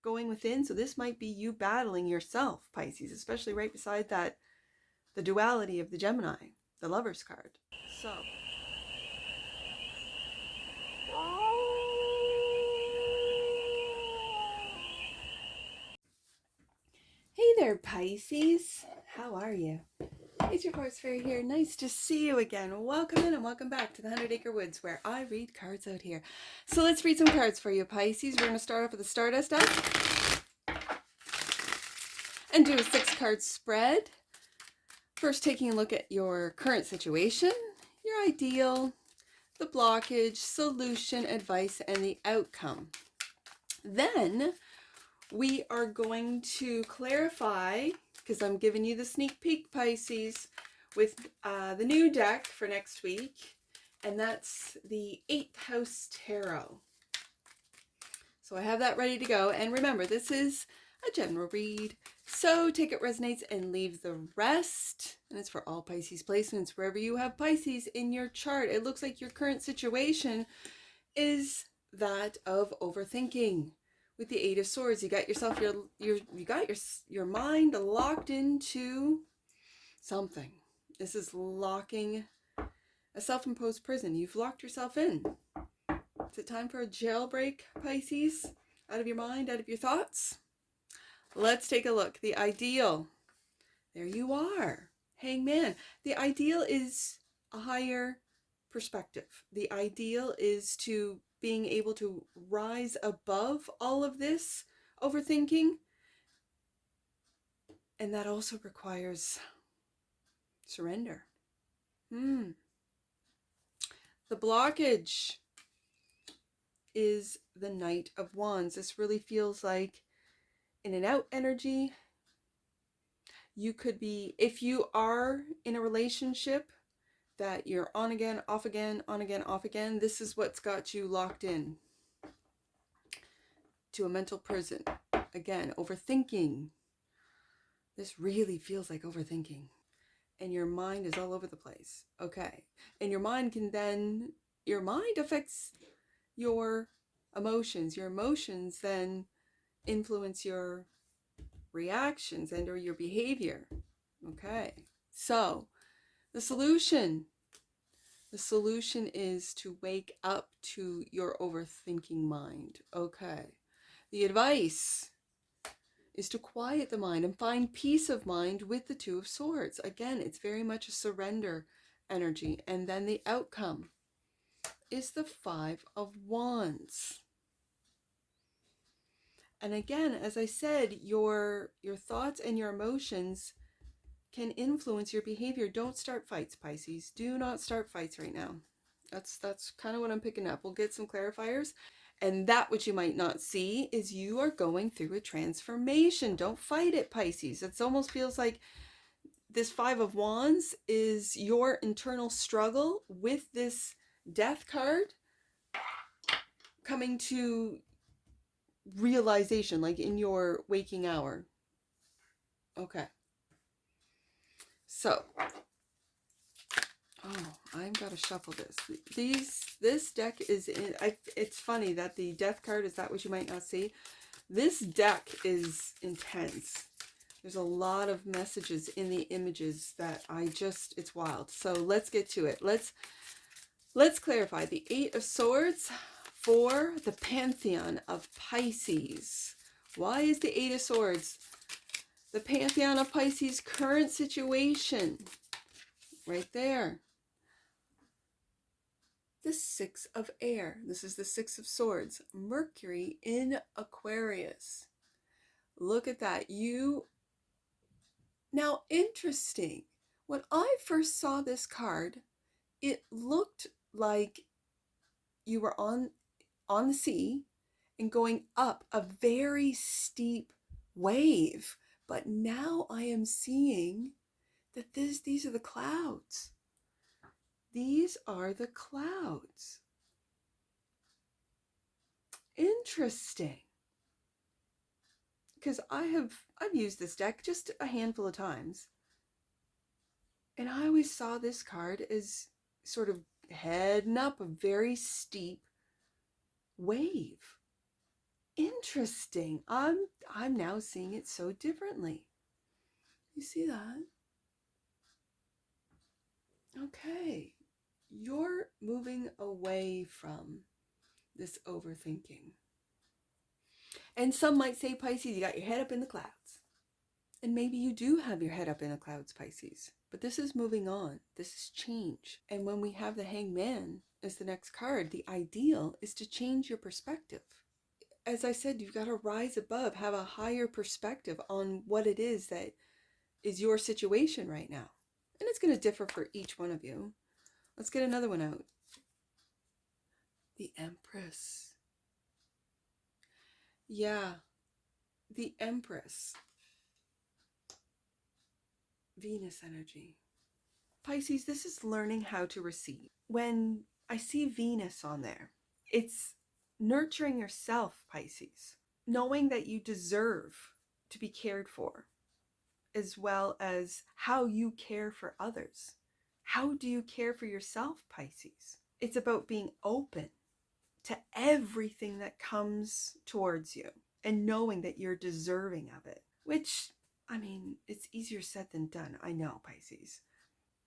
going within. So this might be you battling yourself, Pisces, especially right beside that, the duality of the Gemini, the Lover's card. So hey there, Pisces. How are you? It's your Force Fairy here. Nice to see you again. Welcome in and welcome back to the 100 Acre Woods, where I read cards out here. So let's read some cards for you, Pisces. We're going to start off with the Stardust deck and do a 6-card spread. First, taking a look at your current situation, your ideal, the blockage, solution, advice, and the outcome. Then we are going to clarify, because I'm giving you the sneak peek, Pisces, with the new deck for next week, and that's the 8th House Tarot. So I have that ready to go, and remember, this is a general read, so take it resonates and leave the rest. And it's for all Pisces placements, wherever you have Pisces in your chart. It looks like your current situation is that of overthinking. With the 8 of Swords, you got yourself your mind locked into something. This is locking a self-imposed prison. You've locked yourself in. Is it time for a jailbreak, Pisces? Out of your mind, out of your thoughts? Let's take a look. The ideal. There you are. Hangman. The ideal is a higher perspective. The ideal is to being able to rise above all of this overthinking. And that also requires surrender. The blockage is the Knight of Wands. This really feels like in and out energy. You could be, if you are in a relationship that you're on again, off again, on again, off again, this is what's got you locked in to a mental prison. Again, overthinking. This really feels like overthinking. And your mind is all over the place. Okay. And your mind affects your emotions. Your emotions then influence your reactions and or your behavior. Okay. So the solution is to wake up to your overthinking mind. Okay. The advice is to quiet the mind and find peace of mind with the 2 of Swords. Again, it's very much a surrender energy. And then the outcome is the 5 of Wands. And again, as I said, your thoughts and your emotions can influence your behavior. Don't start fights, Pisces. Do not start fights right now. That's kind of what I'm picking up. We'll get some clarifiers. And that which you might not see is you are going through a transformation. Don't fight it, Pisces. It almost feels like this 5 of Wands is your internal struggle with this Death card coming to realization, like in your waking hour. Okay. So, I've got to shuffle this. This deck is in. It's funny that the Death card is that which you might not see. This deck is intense. There's a lot of messages in the images that it's wild. So let's get to it. Let's clarify the 8 of Swords for the Pantheon of Pisces. Why is the 8 of Swords the Pantheon of Pisces' current situation? Right there. The 6 of Air. This is the 6 of Swords. Mercury in Aquarius. Look at that. Now, interesting. When I first saw this card, it looked like you were on the sea and going up a very steep wave. But now I am seeing that these are the clouds. These are the clouds. Interesting. Because I've used this deck just a handful of times. And I always saw this card as sort of heading up a very steep wave. Interesting. I'm now seeing it so differently. You see that? Okay. You're moving away from this overthinking. And some might say, Pisces, you got your head up in the clouds. And maybe you do have your head up in the clouds, Pisces. But this is moving on. This is change. And when we have the Hangman as the next card, the ideal is to change your perspective. As I said, you've got to rise above, have a higher perspective on what it is that is your situation right now. And it's going to differ for each one of you. Let's get another one out. The Empress. Yeah, the Empress. Venus energy. Pisces, this is learning how to receive. When I see Venus on there, it's nurturing yourself, Pisces. Knowing that you deserve to be cared for, as well as how you care for others. How do you care for yourself, Pisces? It's about being open to everything that comes towards you and knowing that you're deserving of it, which, I mean, it's easier said than done. I know, Pisces.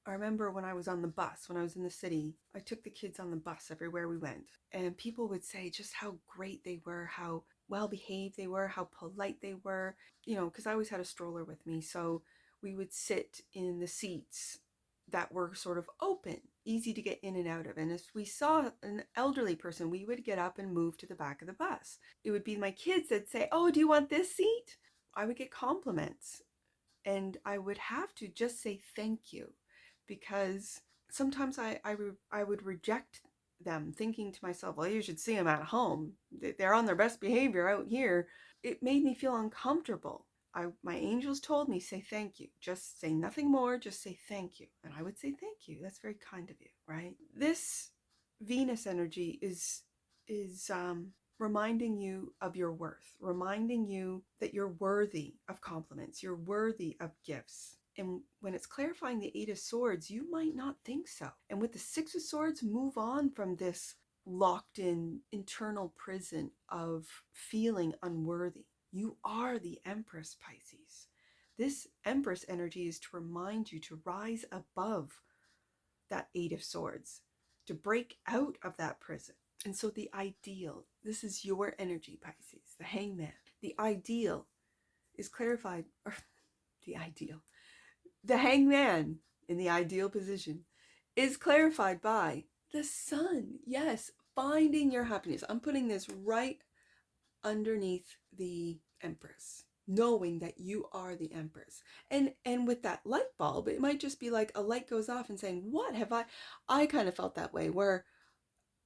I remember when I was on the bus, when I was in the city, I took the kids on the bus everywhere we went. And people would say just how great they were, how well behaved they were, how polite they were. You know, because I always had a stroller with me. So we would sit in the seats that were sort of open, easy to get in and out of. And if we saw an elderly person, we would get up and move to the back of the bus. It would be my kids that say, "Oh, do you want this seat?" I would get compliments. And I would have to just say thank you, because sometimes I would reject them, thinking to myself, well, you should see them at home. They're on their best behavior out here. It made me feel uncomfortable. My angels told me, say thank you. Just say nothing more, just say thank you. And I would say thank you. That's very kind of you, right? This Venus energy is reminding you of your worth, reminding you that you're worthy of compliments, you're worthy of gifts. And when it's clarifying the Eight of Swords, you might not think so. And with the Six of Swords, move on from this locked in internal prison of feeling unworthy. You are the Empress, Pisces. This Empress energy is to remind you to rise above that Eight of Swords, to break out of that prison. And so the ideal, this is your energy, Pisces, the Hangman. The ideal is clarified, or the Hangman in the ideal position is clarified by the Sun. Yes, finding your happiness. I'm putting this right underneath the Empress, knowing that you are the Empress. And with that light bulb, it might just be like a light goes off and saying, what have I kind of felt that way, where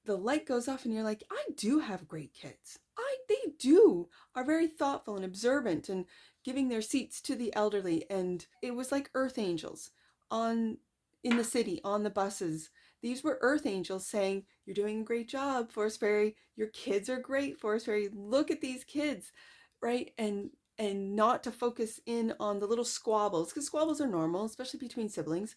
the light goes off and you're like, I do have great kids. They do are very thoughtful and observant and giving their seats to the elderly. And it was like earth angels in the city, on the buses. These were earth angels saying, you're doing a great job, Forest Fairy. Your kids are great, Forest Fairy. Look at these kids, right? And not to focus in on the little squabbles, because squabbles are normal, especially between siblings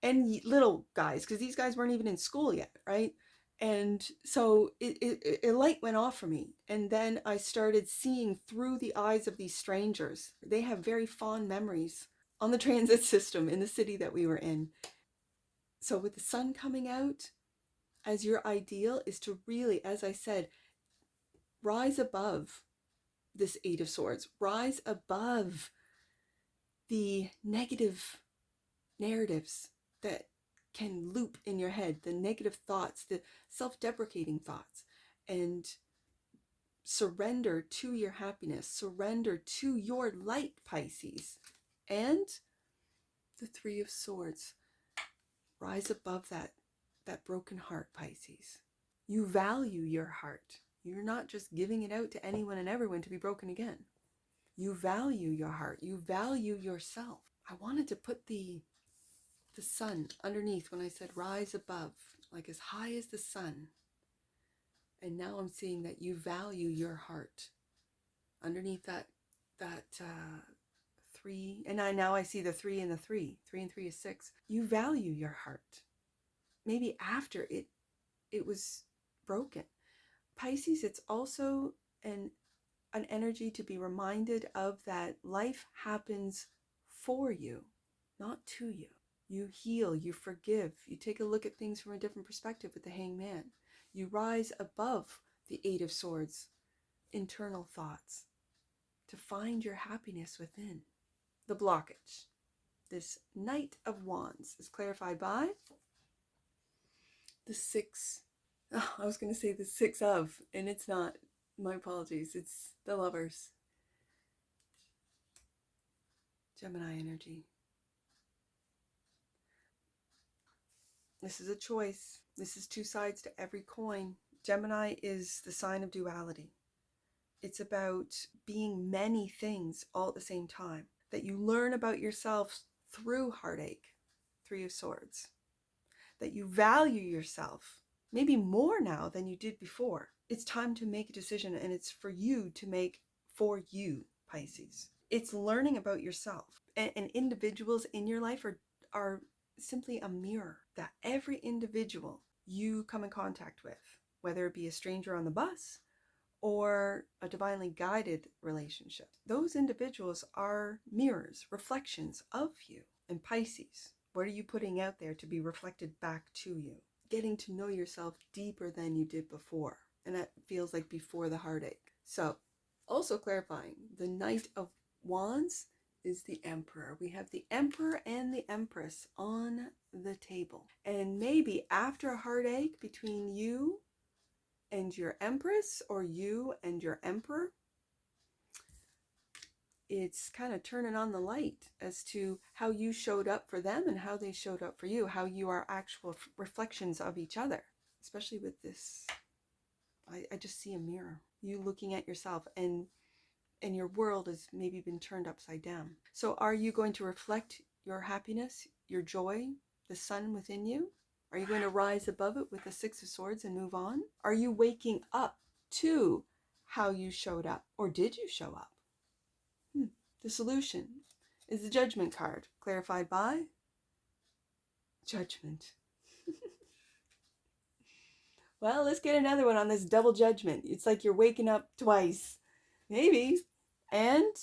and little guys, because these guys weren't even in school yet, right? And so a light went off for me. And then I started seeing through the eyes of these strangers. They have very fond memories on the transit system in the city that we were in. So with the Sun coming out as your ideal is to really, as I said, rise above this Eight of Swords. Rise above the negative narratives that can loop in your head, the negative thoughts, the self-deprecating thoughts, and surrender to your happiness, surrender to your light, Pisces. And the Three of Swords, rise above that broken heart, Pisces. You value your heart. You're not just giving it out to anyone and everyone to be broken again. You value your heart. You value yourself. I wanted to put the Sun underneath when I said rise above, like as high as the sun. And now I'm seeing that you value your heart underneath that three. And now I see the three and the three. 3 and 3 is 6. You value your heart. Maybe after it was broken. Pisces, it's also an an energy to be reminded of that life happens for you, not to you. You heal, you forgive, you take a look at things from a different perspective with the Hangman. You rise above the Eight of Swords, internal thoughts, to find your happiness within. The blockage, this Knight of Wands, is clarified by the Six. Oh, I was going to say the Six of, and it's not. My apologies. It's the Lovers. Gemini energy. This is a choice. This is two sides to every coin. Gemini is the sign of duality. It's about being many things all at the same time. That you learn about yourself through heartache, Three of Swords. That you value yourself, maybe more now than you did before. It's time to make a decision, and it's for you to make for you, Pisces. It's learning about yourself. And individuals in your life are simply a mirror that every individual you come in contact with, whether it be a stranger on the bus or a divinely guided relationship, those individuals are mirrors, reflections of you. And Pisces, what are you putting out there to be reflected back to you? Getting to know yourself deeper than you did before. And that feels like before the heartache. So, also clarifying, the Knight of Wands is the Emperor. We have the Emperor and the Empress on the table. And maybe after a heartache between you and your Empress, or you and your Emperor, it's kind of turning on the light as to how you showed up for them and how they showed up for you, how you are actual reflections of each other. Especially with this, I just see a mirror, you looking at yourself, and your world has maybe been turned upside down. So are you going to reflect your happiness, your joy, the sun within you? Are you going to rise above it with the Six of Swords and move on? Are you waking up to how you showed up, or did you show up? The solution is the Judgment card, clarified by Judgment. Well, let's get another one on this double judgment. It's like you're waking up twice. Maybe. And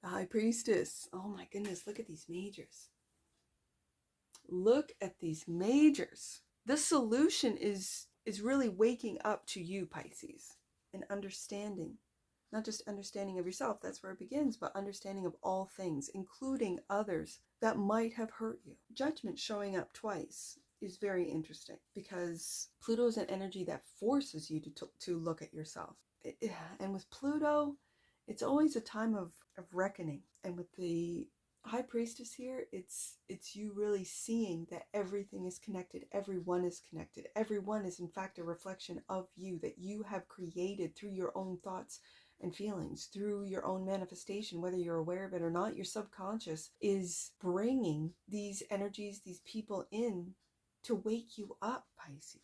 the High Priestess. Oh my goodness, look at these majors. Look at these majors. The solution is really waking up to you, Pisces, and understanding. Not just understanding of yourself, that's where it begins, but understanding of all things, including others that might have hurt you. Judgment showing up twice is very interesting because Pluto is an energy that forces you to look at yourself. And with Pluto, it's always a time of reckoning. And with the High Priestess here, it's you really seeing that everything is connected. Everyone is connected. Everyone is in fact a reflection of you that you have created through your own thoughts and feelings, through your own manifestation, whether you're aware of it or not. Your subconscious is bringing these energies, these people in to wake you up, Pisces.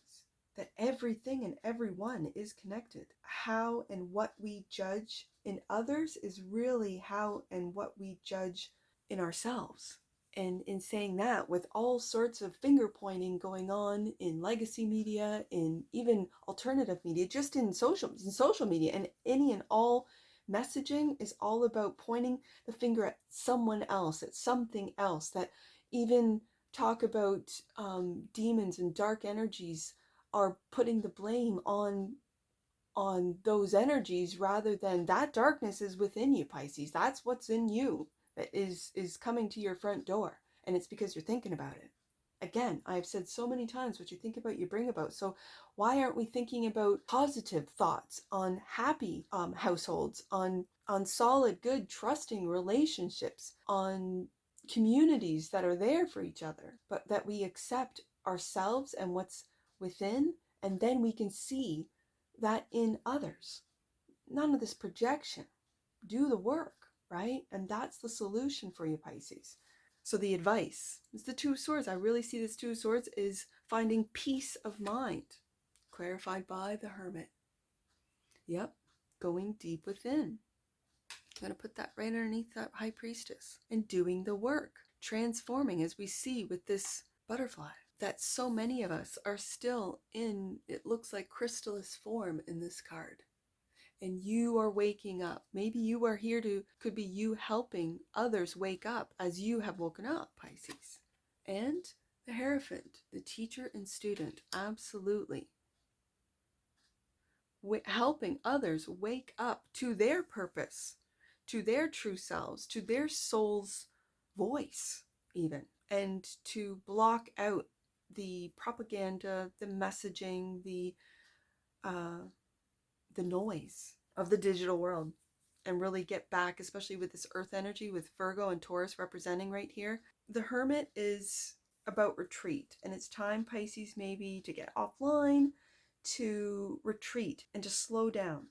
That everything and everyone is connected. How and what we judge in others is really how and what we judge in ourselves. And in saying that, with all sorts of finger pointing going on in legacy media, in even alternative media, just in social media, and any and all messaging is all about pointing the finger at someone else, at something else. That even talk about demons and dark energies are putting the blame on those energies, rather than that darkness is within you, Pisces. That's what's in you that is coming to your front door, and it's because you're thinking about it. Again, I've said so many times, what you think about, you bring about. So why aren't we thinking about positive thoughts on happy households, on solid, good, trusting relationships, on communities that are there for each other, but that we accept ourselves and what's within, and then we can see that in others. None of this projection. Do the work, right? And that's the solution for you, Pisces. So the advice is the Two of Swords. I really see this Two of Swords is finding peace of mind, clarified by the Hermit. Yep, going deep within. I'm going to put that right underneath that High Priestess. And doing the work, transforming, as we see with this butterfly, that so many of us are still in, it looks like chrysalis form in this card. and you are waking up. Maybe you are here to, could be you helping others wake up as you have woken up, Pisces. And the Hierophant, the teacher and student, absolutely. Helping others wake up to their purpose, to their true selves, to their soul's voice, even, and to block out the propaganda, the messaging, the noise of the digital world, and really get back, especially with this earth energy with Virgo and Taurus representing right here. The Hermit is about retreat, and it's time, Pisces, maybe to get offline, to retreat and to slow down,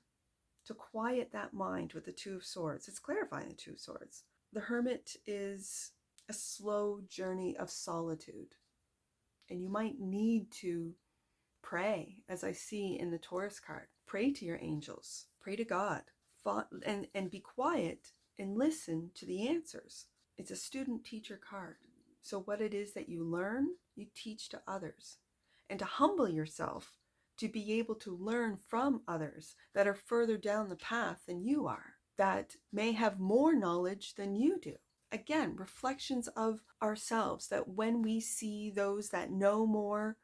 to quiet that mind with the Two of Swords. It's clarifying the Two of Swords. The Hermit is a slow journey of solitude, and you might need to pray, as I see in the Taurus card. Pray to your angels, pray to God, and be quiet and listen to the answers. It's a student-teacher card. So what it is that you learn, you teach to others. And to humble yourself to be able to learn from others that are further down the path than you are, that may have more knowledge than you do. Again, reflections of ourselves, that when we see those that know more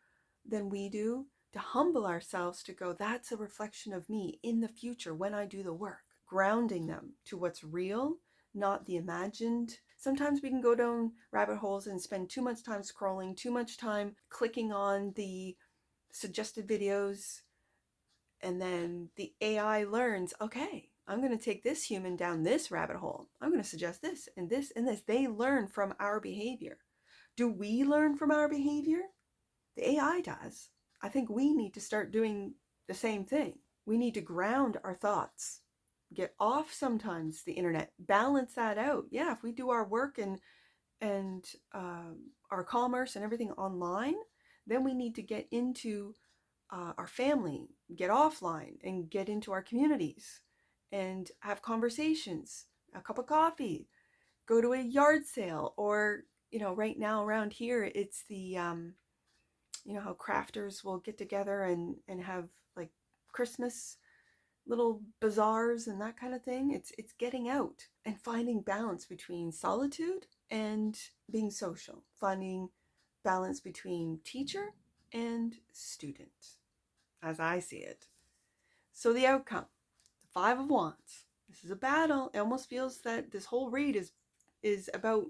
than we do, to humble ourselves to go, that's a reflection of me in the future when I do the work, grounding them to what's real, not the imagined. Sometimes we can go down rabbit holes and spend too much time scrolling, too much time clicking on the suggested videos, and then the AI learns, okay, I'm going to take this human down this rabbit hole. I'm going to suggest this and this and this. They learn from our behavior. Do we learn from our behavior? The AI does. I think we need to start doing the same thing. We need to ground our thoughts, get off sometimes the internet, balance that out. Yeah, if we do our work and our commerce and everything online, then we need to get into our family, get offline and get into our communities and have conversations, a cup of coffee, go to a yard sale, or, right now around here, it's the, how crafters will get together and have like Christmas little bazaars and that kind of thing. It's getting out and finding balance between solitude and being social, finding balance between teacher and student, as I see it. So the outcome, the Five of Wands. This is a battle. It almost feels that this whole read is about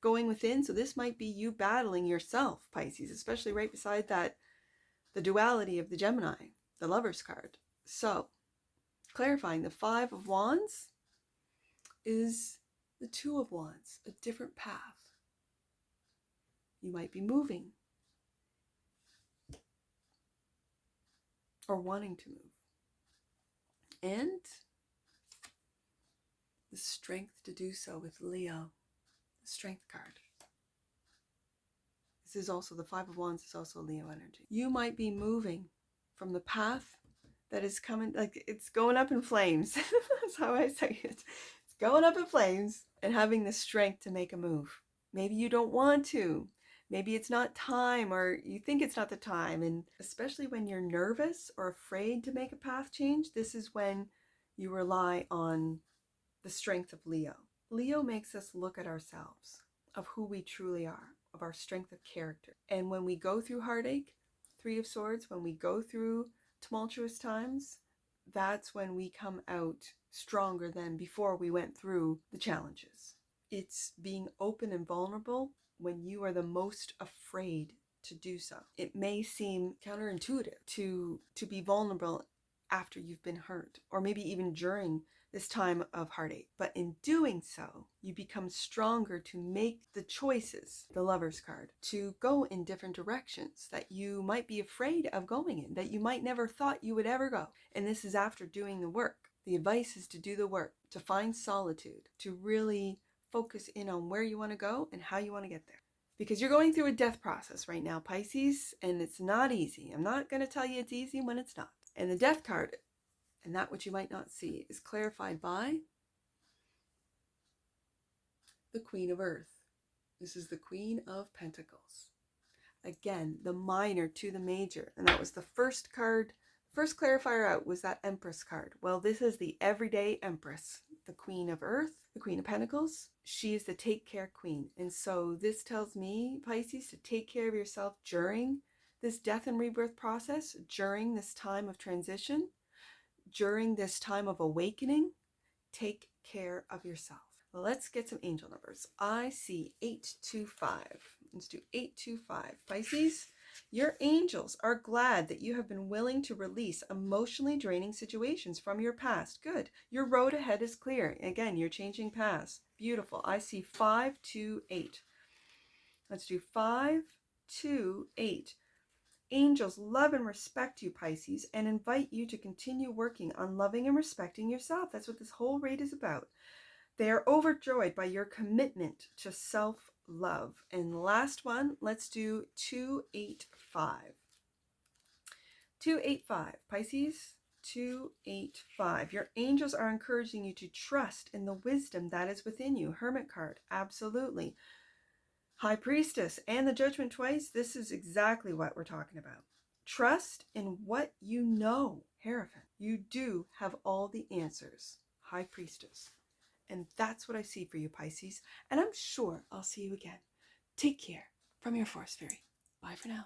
going within. So this might be you battling yourself, Pisces, especially right beside that, the duality of the Gemini, the Lover's card. So clarifying, the Five of Wands is the Two of Wands, a different path. You might be moving or wanting to move. And the strength to do so with Leo, the Strength card. This is also, the Five of Wands is also Leo energy. You might be moving from the path that is coming, like it's going up in flames. That's how I say it. It's going up in flames, and having the strength to make a move. Maybe you don't want to. Maybe it's not time, or you think it's not the time. And especially when you're nervous or afraid to make a path change, this is when you rely on the strength of Leo. Leo makes us look at ourselves, of who we truly are, of our strength of character. And when we go through heartache, Three of Swords, when we go through tumultuous times, that's when we come out stronger than before we went through the challenges. It's being open and vulnerable when you are the most afraid to do so. It may seem counterintuitive to be vulnerable after you've been hurt, or maybe even during this time of heartache. But in doing so, you become stronger to make the choices, the Lover's card, to go in different directions that you might be afraid of going in, that you might never thought you would ever go. And this is after doing the work. The advice is to do the work, to find solitude, to really focus in on where you want to go and how you want to get there. Because you're going through a death process right now, Pisces, and it's not easy. I'm not going to tell you it's easy when it's not. And the Death card, and that which you might not see, is clarified by the Queen of Earth. This is the Queen of Pentacles. Again, the minor to the major. And that was the first card, First clarifier out was that Empress card. Well, this is the everyday Empress, the Queen of Earth, the Queen of Pentacles. She is the take care queen. And so this tells me, Pisces, to take care of yourself during this death and rebirth process, during this time of transition, during this time of awakening. Take care of yourself. Let's get some angel numbers. I see 825. Let's do 825. Pisces, your angels are glad that you have been willing to release emotionally draining situations from your past. Good. Your road ahead is clear. Again, you're changing paths. Beautiful. I see 528. Let's do 528. Angels love and respect you, Pisces, and invite you to continue working on loving and respecting yourself. That's what this whole read is about. They are overjoyed by your commitment to self-love. And last one, let's do 285. 285, Pisces, 285. Your angels are encouraging you to trust in the wisdom that is within you. Hermit card, absolutely. High Priestess and the Judgment twice, this is exactly what we're talking about. Trust in what you know, Hierophant. You do have all the answers, High Priestess. And that's what I see for you, Pisces. And I'm sure I'll see you again. Take care from your Forest Fairy. Bye for now.